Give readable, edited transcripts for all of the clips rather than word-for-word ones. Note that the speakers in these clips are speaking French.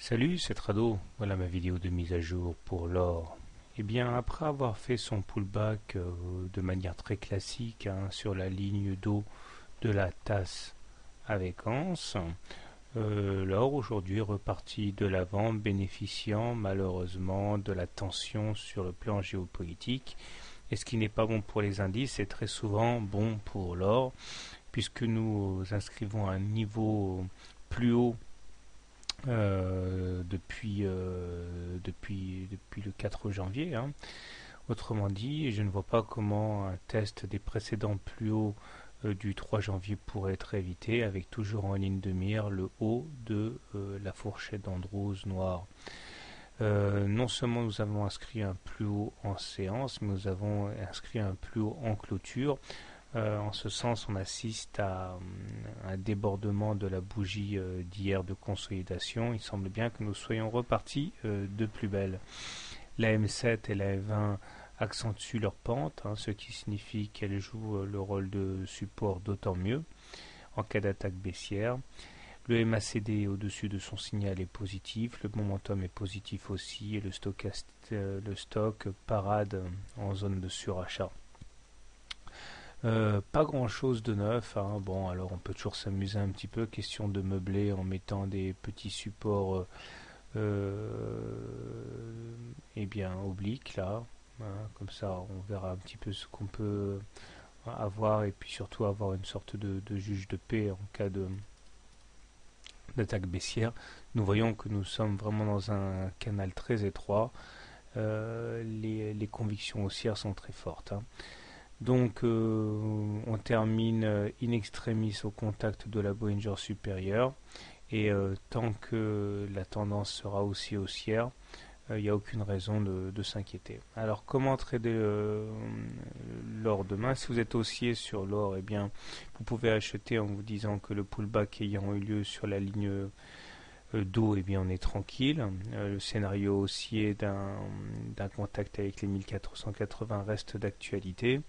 Salut, c'est Trado. Voilà ma vidéo de mise à jour pour l'or. Eh bien, après avoir fait son pullback de manière très classique sur la ligne d'eau de la tasse avec anse, l'or aujourd'hui est reparti de l'avant, bénéficiant malheureusement de la tension sur le plan géopolitique. Et ce qui n'est pas bon pour les indices est très souvent bon pour l'or, puisque nous inscrivons un niveau plus haut depuis le 4 janvier. Autrement dit, je ne vois pas comment un test des précédents plus hauts du 3 janvier pourrait être évité, avec toujours en ligne de mire le haut de la fourchette d'Andrews noire. Non seulement nous avons inscrit un plus haut en séance, mais nous avons inscrit un plus haut en clôture. En ce sens, on assiste à un débordement de la bougie d'hier de consolidation. Il semble bien que nous soyons repartis de plus belle. La M7 et la M20 accentuent leur pente, ce qui signifie qu'elles jouent le rôle de support d'autant mieux en cas d'attaque baissière. Le MACD au-dessus de son signal est positif, le momentum est positif aussi, et le stock parade en zone de surachat. Pas grand chose de neuf. Bon, alors on peut toujours s'amuser un petit peu. Question de meubler en mettant des petits supports obliques là. Comme ça, on verra un petit peu ce qu'on peut avoir et puis surtout avoir une sorte de juge de paix en cas d'attaque baissière. Nous voyons que nous sommes vraiment dans un canal très étroit. Les convictions haussières sont très fortes. Donc on termine in extremis au contact de la Bollinger supérieure et tant que la tendance sera aussi haussière, il n'y a aucune raison de s'inquiéter. Alors comment trader l'or demain? Si vous êtes haussier sur l'or, eh bien vous pouvez acheter en vous disant que le pullback ayant eu lieu sur la ligne d'eau, eh bien on est tranquille. Le scénario haussier d'un contact avec les 1480 reste d'actualité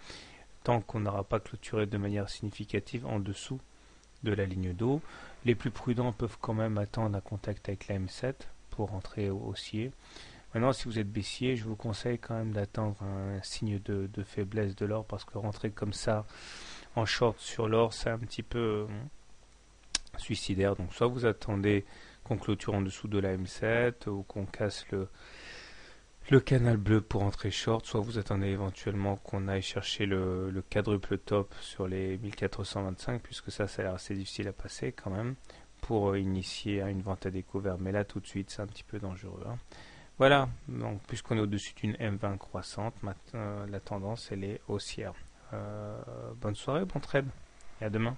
tant qu'on n'aura pas clôturé de manière significative en dessous de la ligne d'eau. Les plus prudents peuvent quand même attendre un contact avec la M7 pour entrer haussier. Maintenant, si vous êtes baissier, je vous conseille quand même d'attendre un signe de faiblesse de l'or, parce que rentrer comme ça en short sur l'or, c'est un petit peu suicidaire. Donc soit vous attendez qu'on clôture en dessous de la M7 ou qu'on casse le canal bleu pour entrer short, soit vous attendez éventuellement qu'on aille chercher le quadruple top sur les 1425, puisque ça a l'air assez difficile à passer quand même, pour initier une vente à découvert. Mais là tout de suite c'est un petit peu dangereux. Voilà, donc puisqu'on est au-dessus d'une M20 croissante, maintenant la tendance elle est haussière. Bonne soirée, bon trade, et à demain.